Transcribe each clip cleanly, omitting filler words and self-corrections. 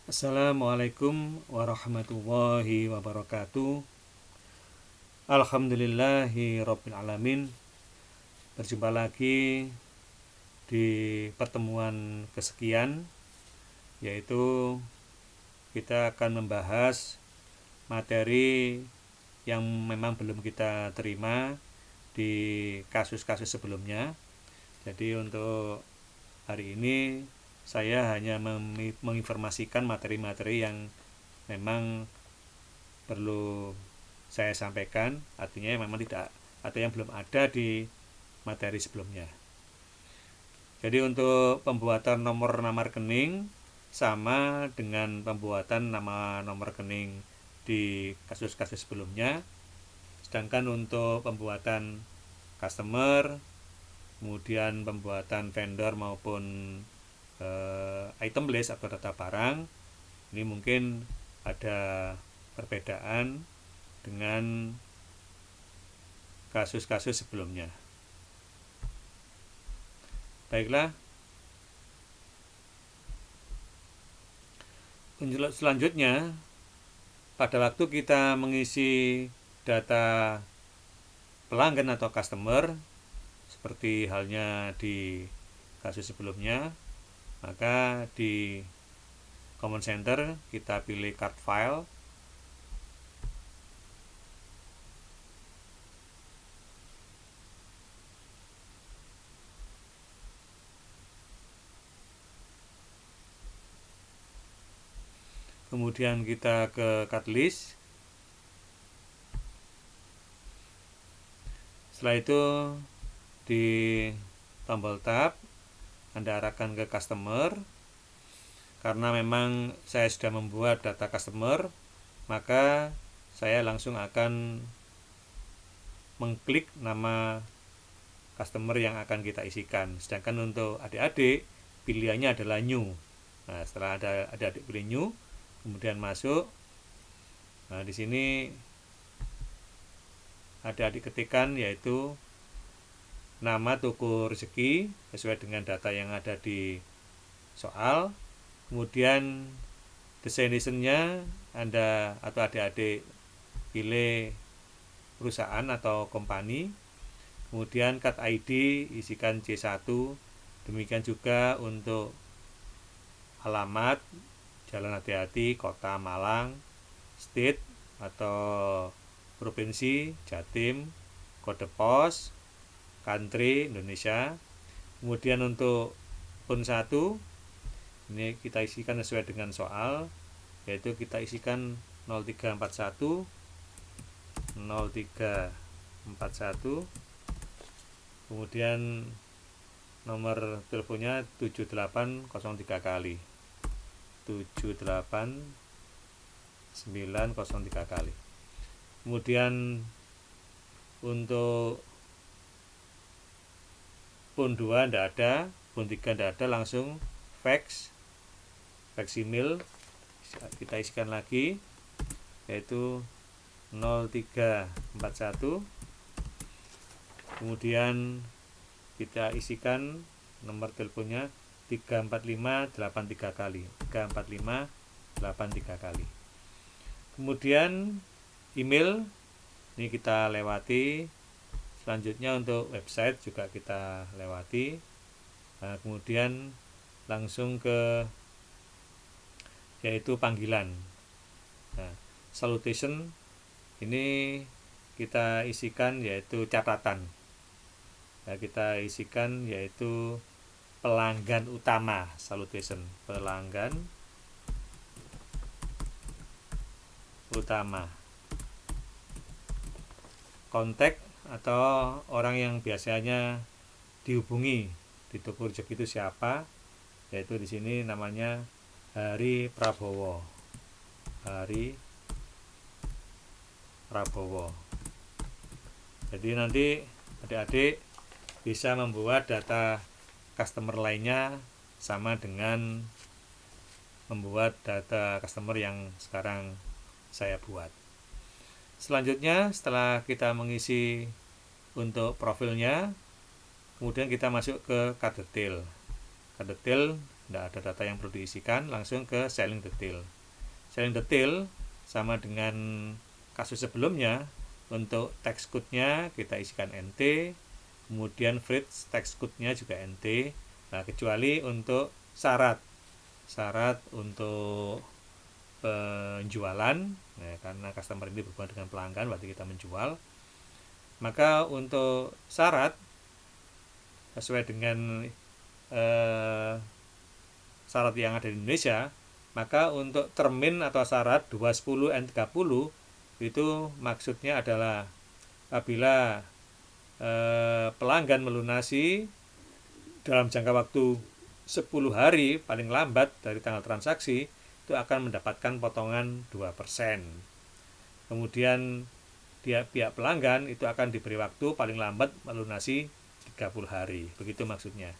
Assalamualaikum warahmatullahi wabarakatuh. Alhamdulillahi rabbil alamin. Berjumpa lagi di pertemuan kesekian, yaitu kita akan membahas materi yang memang belum kita terima di kasus-kasus sebelumnya. Jadi untuk hari ini saya hanya menginformasikan materi-materi yang memang perlu saya sampaikan, artinya memang tidak ada yang belum ada di materi sebelumnya. Jadi untuk pembuatan nama rekening sama dengan pembuatan nama nomor rekening di kasus-kasus sebelumnya. Sedangkan untuk pembuatan customer, kemudian pembuatan vendor maupun item list atau data barang, ini mungkin ada perbedaan dengan kasus-kasus sebelumnya. Baiklah, selanjutnya pada waktu kita mengisi data pelanggan atau customer seperti halnya di kasus sebelumnya, maka di command center kita pilih card file, kemudian kita ke card list. Setelah itu di tombol tab Anda arahkan ke customer. Karena memang saya sudah membuat data customer, maka saya langsung akan mengklik nama customer yang akan kita isikan. Sedangkan untuk adik-adik pilihannya adalah new. Nah, setelah ada adik pilih new, kemudian masuk. Nah, di sini adik-adik ketikkan yaitu nama toko rezeki sesuai dengan data yang ada di soal. Kemudian destination-nya Anda atau adik-adik pilih perusahaan atau company. Kemudian card ID isikan C1. Demikian juga untuk alamat Jalan Hati-Hati, Kota Malang, state atau provinsi Jatim, kode pos, country Indonesia. Kemudian untuk PUN 1 ini kita isikan sesuai dengan soal, yaitu kita isikan 0341 0341, kemudian nomor teleponnya 7803 kali 78903 kali. Kemudian untuk PUN 2 tidak ada, PUN 3 tidak ada, langsung fax email kita isikan lagi, yaitu 0341. Kemudian kita isikan nomor teleponnya 34583 kali 34583 kali. Kemudian email ini kita lewati. Selanjutnya untuk website juga kita lewati. Nah, kemudian langsung ke yaitu panggilan. Nah, salutation ini kita isikan yaitu catatan. Nah, kita isikan yaitu pelanggan utama, salutation, pelanggan utama. Kontak atau orang yang biasanya dihubungi di toko rezeki itu siapa? Yaitu di sini namanya Hari Prabowo. Hari Prabowo. Jadi nanti adik-adik bisa membuat data customer lainnya sama dengan membuat data customer yang sekarang saya buat. Selanjutnya setelah kita mengisi untuk profilnya, kemudian kita masuk ke card detail. Card detail tidak ada data yang perlu diisikan, langsung ke selling detail. Selling detail sama dengan kasus sebelumnya, untuk text code-nya kita isikan NT, kemudian Fritz text code-nya juga NT. Nah, kecuali untuk syarat untuk penjualan, nah, karena customer ini berhubungan dengan pelanggan, berarti kita menjual. Maka untuk syarat sesuai dengan syarat yang ada di Indonesia, maka untuk termin atau syarat 210 N 30 itu maksudnya adalah apabila pelanggan melunasi dalam jangka waktu 10 hari paling lambat dari tanggal transaksi, itu akan mendapatkan potongan 2%. Kemudian pihak pelanggan itu akan diberi waktu paling lambat melunasi 30 hari. Begitu maksudnya.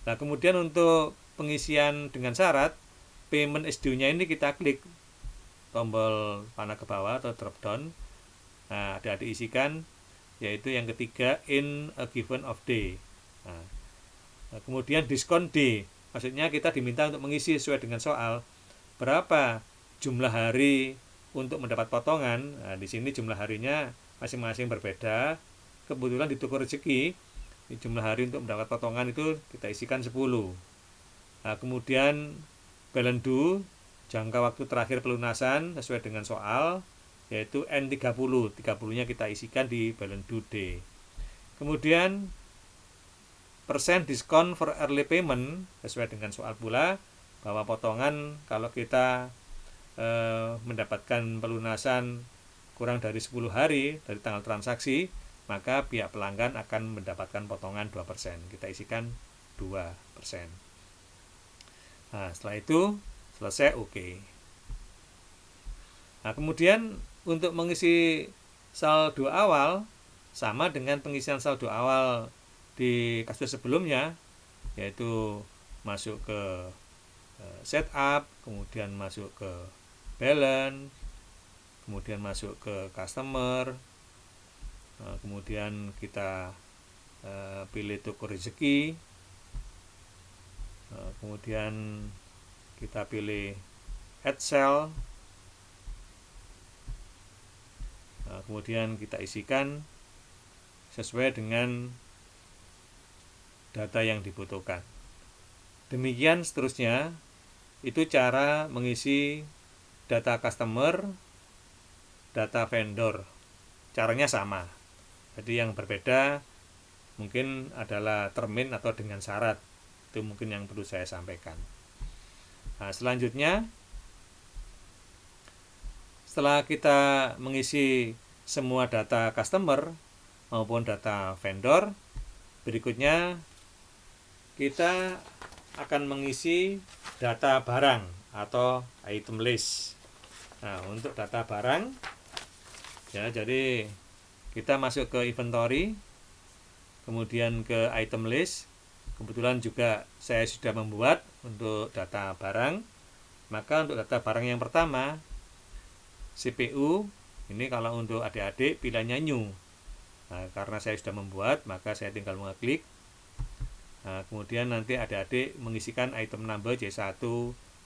Nah, kemudian untuk pengisian dengan syarat, payment is due-nya ini kita klik tombol panah ke bawah atau drop down. Nah, ada diisikan, yaitu yang ketiga, in a given of day. Nah, kemudian diskon D, maksudnya kita diminta untuk mengisi sesuai dengan soal berapa jumlah hari untuk mendapat potongan. Nah, di sini jumlah harinya masing-masing berbeda. Kebetulan di toko rezeki jumlah hari untuk mendapat potongan itu kita isikan 10. Nah, kemudian balance due, jangka waktu terakhir pelunasan sesuai dengan soal, yaitu N30. 30-nya kita isikan di balance due D. Kemudian persen diskon for early payment, sesuai dengan soal pula, bahwa potongan kalau kita mendapatkan pelunasan kurang dari 10 hari dari tanggal transaksi, maka pihak pelanggan akan mendapatkan potongan 2%. Kita isikan 2%. Nah, setelah itu selesai, oke. Nah, kemudian untuk mengisi saldo awal sama dengan pengisian saldo awal di kasus sebelumnya, yaitu masuk ke setup, kemudian masuk ke balance, kemudian masuk ke customer, kemudian kita pilih toko rezeki, kemudian kita pilih add cell, kemudian kita isikan sesuai dengan data yang dibutuhkan. Demikian seterusnya, itu cara mengisi data customer, data vendor. Caranya sama. Jadi yang berbeda mungkin adalah termin atau dengan syarat. Itu mungkin yang perlu saya sampaikan. Nah, selanjutnya, setelah kita mengisi semua data customer maupun data vendor, berikutnya kita akan mengisi data barang atau item list. Nah, untuk data barang, ya, jadi kita masuk ke inventory, kemudian ke item list. Kebetulan juga saya sudah membuat untuk data barang. Maka untuk data barang yang pertama, CPU, ini kalau untuk adik-adik pilihannya new. Nah, karena saya sudah membuat, maka saya tinggal mengklik. Nah, kemudian nanti adik-adik mengisikan item number C1,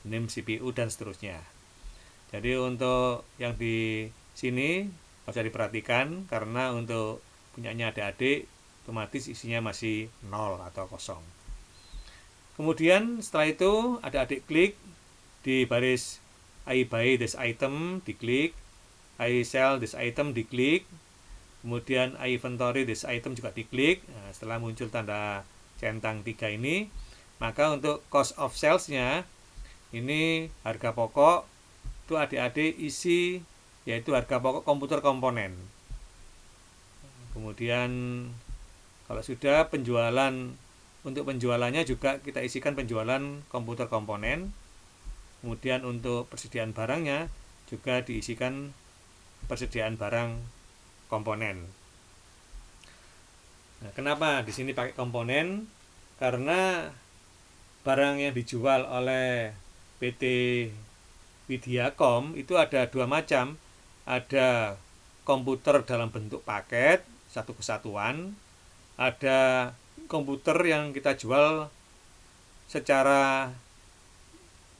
name CPU, dan seterusnya. Jadi untuk yang di sini harus diperhatikan, karena untuk punyanya adik-adik otomatis isinya masih 0 atau kosong. Kemudian setelah itu adik-adik klik di baris I buy this item, diklik, I sell this item, diklik, kemudian I inventory this item juga diklik. Nah, setelah muncul tanda centang 3 ini, maka untuk cost of sales-nya ini harga pokok itu adik-adik isi, yaitu harga pokok komputer komponen. Kemudian kalau sudah penjualan, untuk penjualannya juga kita isikan penjualan komputer komponen. Kemudian untuk persediaan barangnya juga diisikan persediaan barang komponen. Nah, kenapa di sini pakai komponen? Karena barang yang dijual oleh PT Widyacom itu ada dua macam. Ada komputer dalam bentuk paket, satu kesatuan. Ada komputer yang kita jual secara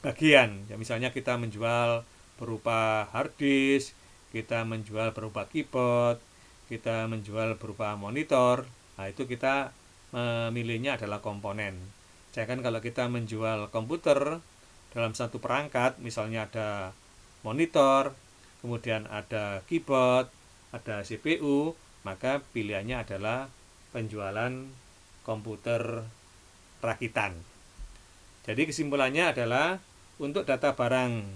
bagian. Ya, misalnya kita menjual berupa hard disk, kita menjual berupa keyboard, kita menjual berupa monitor. Nah, itu kita memilihnya adalah komponen. Sedangkan kalau kita menjual komputer dalam satu perangkat, misalnya ada monitor, kemudian ada keyboard, ada CPU, maka pilihannya adalah penjualan komputer rakitan. Jadi kesimpulannya adalah untuk data barang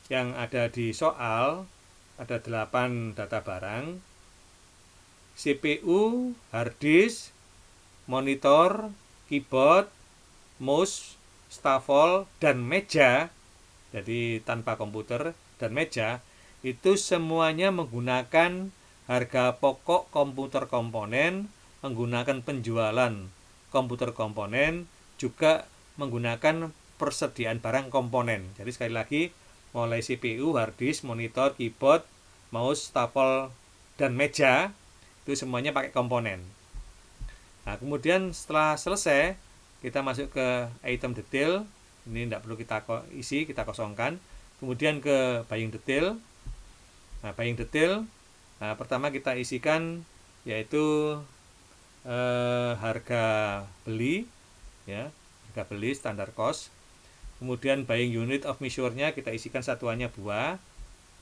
yang ada di soal, ada 8 data barang: CPU, hard disk, monitor, keyboard, mouse, stafel, dan meja. Jadi tanpa komputer dan meja, itu semuanya menggunakan harga pokok komputer komponen, menggunakan penjualan komputer komponen, juga menggunakan persediaan barang komponen. Jadi sekali lagi, mulai CPU, hard disk, monitor, keyboard, mouse, stafel, dan meja, itu semuanya pakai komponen. Nah, kemudian setelah selesai, kita masuk ke item detail. Ini tidak perlu kita isi, kita kosongkan. Kemudian ke buying detail. Nah, buying detail, pertama kita isikan yaitu harga beli, ya, harga beli standar cost. Kemudian buying unit of measure-nya kita isikan satuannya buah.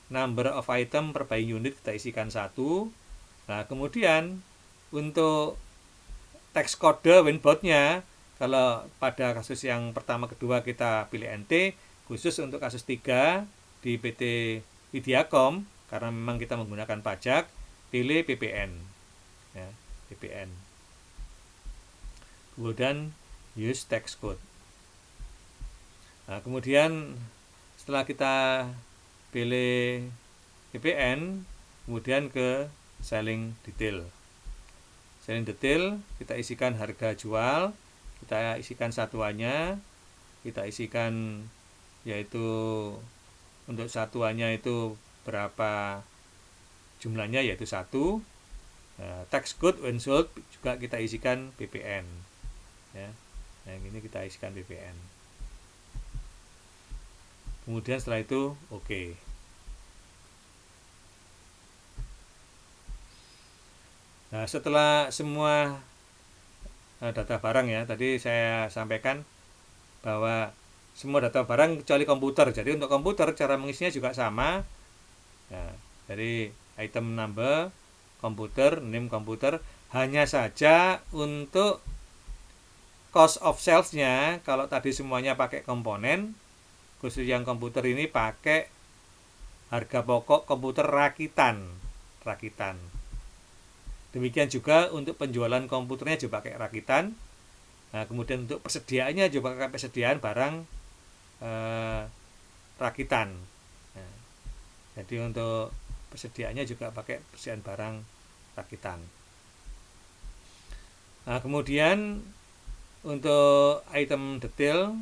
Number of item per buying unit kita isikan 1. Nah, kemudian untuk teks kode winbound-nya, kalau pada kasus yang pertama kedua kita pilih NT, khusus untuk kasus 3 di PT Widiacom, karena memang kita menggunakan pajak, pilih PPN, ya, PPN. Kemudian use text code. Nah, kemudian setelah kita pilih PPN, kemudian ke selling detail. Selling detail kita isikan harga jual, kita isikan satuannya, kita isikan yaitu untuk satuannya itu berapa jumlahnya, yaitu 1. Tax code when sold juga kita isikan PPN, ya. Nah, ini kita isikan PPN. Kemudian setelah itu oke. Nah, setelah semua data barang, ya, tadi saya sampaikan bahwa semua data barang kecuali komputer. Jadi untuk komputer cara mengisinya juga sama. Nah, dari item number, komputer, name komputer, hanya saja untuk cost of sales-nya, kalau tadi semuanya pakai komponen, khusus yang komputer ini pakai harga pokok komputer rakitan. Demikian juga untuk penjualan komputernya juga pakai rakitan. Nah, kemudian untuk persediaannya juga pakai persediaan barang rakitan. Nah, jadi untuk persediaannya juga pakai persediaan barang rakitan. Nah, kemudian untuk item detail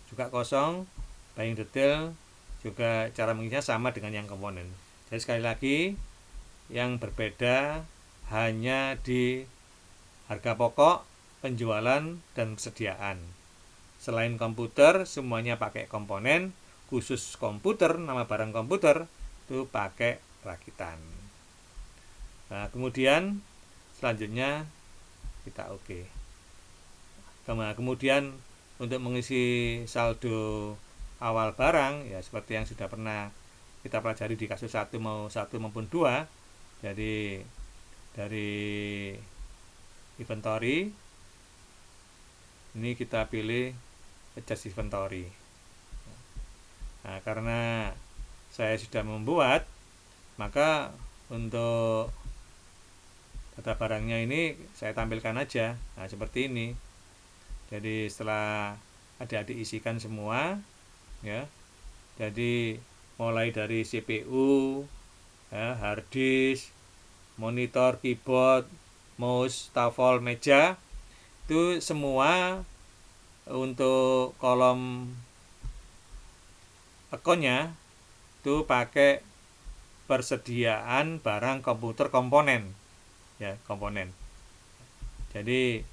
juga kosong, buying detail juga cara mengisinya sama dengan yang komponen. Jadi sekali lagi, yang berbeda hanya di harga pokok, penjualan, dan persediaan. Selain komputer, semuanya pakai komponen. Khusus komputer, nama barang komputer itu pakai rakitan. Nah, kemudian selanjutnya kita oke. Kemudian untuk mengisi saldo awal barang, ya seperti yang sudah pernah kita pelajari di kasus 1 maupun 2. Jadi dari inventory ini kita pilih adjust inventory. Nah, karena saya sudah membuat, maka untuk data barangnya ini saya tampilkan aja. Nah, seperti ini. Jadi setelah adik-adik isikan semua, ya. Jadi mulai dari CPU, ya, hard disk, monitor, keyboard, mouse, stafel, meja, itu semua untuk kolom akunnya itu pakai persediaan barang komputer komponen, ya, komponen. Jadi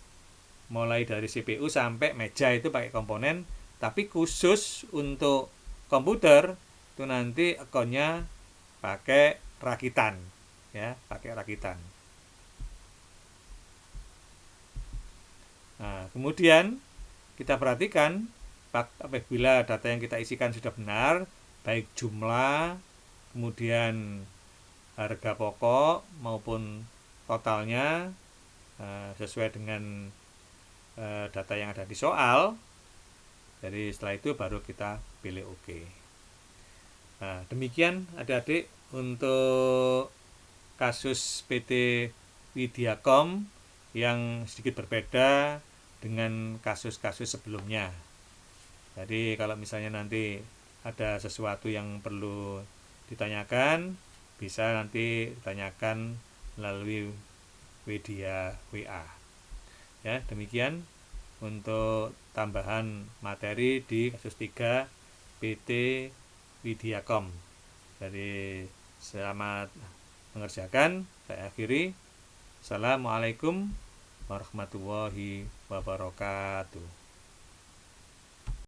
mulai dari CPU sampai meja itu pakai komponen, Tapi khusus untuk komputer itu nanti akunnya pakai rakitan, ya, pakai rakitan. Nah, kemudian kita perhatikan apabila data yang kita isikan sudah benar, baik jumlah, kemudian harga pokok maupun totalnya sesuai dengan data yang ada di soal. Jadi setelah itu baru kita pilih OK. Nah, demikian adik-adik untuk kasus PT Widyacom yang sedikit berbeda dengan kasus-kasus sebelumnya. Jadi kalau misalnya nanti ada sesuatu yang perlu ditanyakan, bisa nanti ditanyakan melalui media WA. Ya, demikian untuk tambahan materi di kasus 3 PT Widyacom. Jadi selamat mengerjakan. Saya akhiri. Assalamualaikum warahmatullahi wabarakatuh.